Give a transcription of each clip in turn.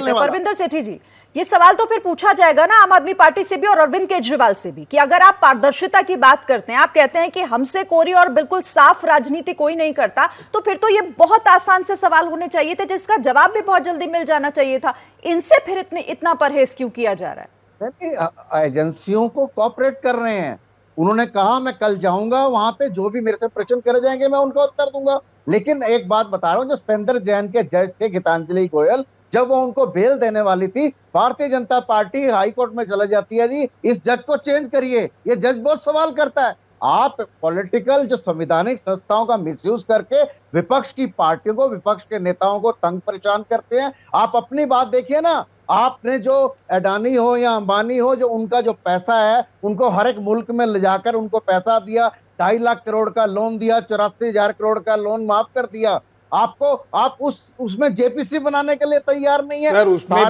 लेते हैं। परविंदर सेठी जी, ये सवाल तो फिर पूछा जाएगा ना आम आदमी पार्टी से भी और अरविंद केजरीवाल से भी कि अगर आप पारदर्शिता की बात करते हैं, आप कहते हैं कि हमसे कोरी और बिल्कुल साफ राजनीति कोई नहीं करता, तो फिर तो ये बहुत आसान से सवाल होने चाहिए थे जिसका जवाब भी बहुत जल्दी मिल जाना चाहिए था। इनसे फिर इतना परहेज क्यों किया जा रहा है? एजेंसियों को कोऑपरेट कर रहे हैं। उन्होंने कहा मैं कल जाऊंगा वहां पे, जो भी मेरे से प्रश्न करे जाएंगे मैं उनका उत्तर दूंगा। लेकिन एक बात बता रहा हूं, जो सत्येंद्र जैन के जज थे गीतांजलि गोयल, जब वो उनको बेल देने वाली थी, Bharatiya Janata party high court में चला जाती है, जी इस जज को चेंज करिए, ये जज बहुत सवाल करता है। आप पॉलिटिकल जो संवैधानिक संस्थाओं का मिसयूज करके विपक्ष की पार्टियों को, विपक्ष के नेताओं को तंग परेशान करते हैं। आप अपनी बात देखिए ना, आपने जो अडानी हो या अंबानी हो, जो उनका जो पैसा है उनको हर एक मुल्क में ले जाकर उनको पैसा दिया, 2.5 लाख करोड़ का लोन दिया, 84,000 करोड़ का लोन माफ कर दिया। आपको आप उसमें जेपीसी बनाने के लिए तैयार नहीं है सर। उसमें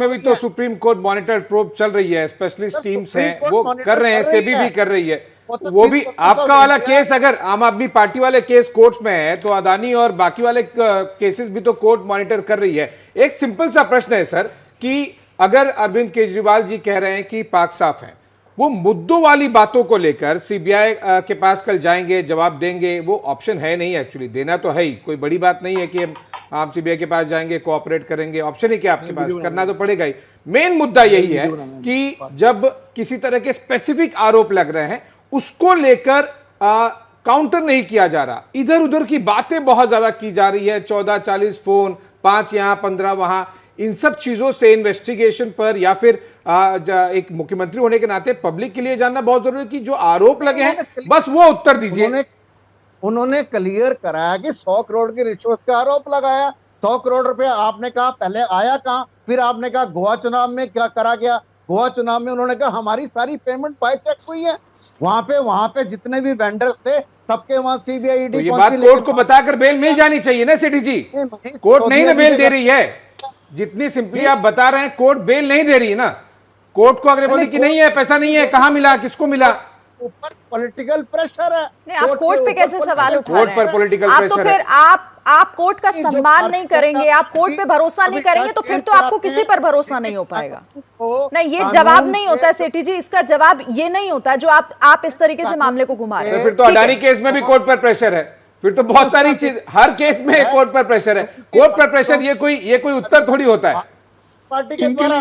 भी तो सुप्रीम कोर्ट मॉनिटर प्रोब चल रही है, स्पेशलिस्ट टीम्स हैं वो कर रहे हैं, सेबी भी कर रही है। वो भी आपका वाला केस, अगर आम आदमी पार्टी वाले केस कोर्ट्स में है तो अदानी और बाकी वाले केसेस भी तो कोर्ट मॉनिटर कर रही है। एक सिंपल सा प्रश्न है सर कि अगर अरविंद केजरीवाल जी कह रहे हैं कि पाक साफ है, वो मुद्दों वाली बातों को लेकर सीबीआई के पास कल जाएंगे, जवाब देंगे, वो ऑप्शन है नहीं। एक्चुअली देना तो है ही, कोई बड़ी बात नहीं है कि हम सीबीआई के पास जाएंगे, कोऑपरेट करेंगे, ऑप्शन ही क्या आपके पास, करना तो पड़ेगा ही। मेन मुद्दा यही है कि जब किसी तरह के स्पेसिफिक आरोप लग रहे हैं उसको लेकर काउंटर नहीं किया जा रहा, इधर उधर की बातें बहुत ज्यादा की जा रही है। 14-40 फोन, 5 यहां 15 वहां, इन सब चीजों से इन्वेस्टिगेशन पर या फिर एक मुख्यमंत्री होने के नाते पब्लिक के लिए जानना बहुत जरूरी है कि जो आरोप लगे हैं बस वो उत्तर दीजिए। उन्होंने क्लियर कराया कि 100 करोड़ की रिश्वत का आरोप लगाया। 100 करोड़ रुपए आपने कहा पहले आया कहां, फिर आपने कहा गोवा चुनाव में क्या करा गया। गोवा चुनाव में उन्होंने कहा हमारी सारी पेमेंट बाय चेक हुई है। वहां पे जितने भी वेंडर्स थे सबके वहां सीबीआई तो ये बात कोर्ट को बताकर बेल मिल जानी चाहिए ना सेठी जी। कोर्ट नहीं ना बेल दे रही है, जितनी सिंपली आप बता रहे हैं कोर्ट बेल नहीं दे रही है ना। कोर्ट को अगर बोली कि नहीं है, पैसा नहीं है, कहां मिला, किसको मिला, ऊपर पॉलिटिकल प्रेशर है। नहीं, आप कोर्ट पे कैसे सवाल उठा रहे हैं? कोर्ट पर पॉलिटिकल आप प्रेशर तो फिर आप कोर्ट का सम्मान नहीं करेंगे, आप कोर्ट पे भरोसा नहीं करेंगे, तो फिर तो आपको किसी पर भरोसा नहीं हो पाएगा। नहीं, ये जवाब नहीं होता है सेठी जी, इसका जवाब ये नहीं होता जो आप इस तरीके से मामले को घुमा रहे हैं। फिर तो अडानी केस में भी कोर्ट पर प्रेशर है, फिर तो बहुत सारी चीज, हर केस में कोर्ट पर प्रेशर है। कोर्ट पर प्रेशर ये कोई उत्तर थोड़ी होता है। पार्टी के द्वारा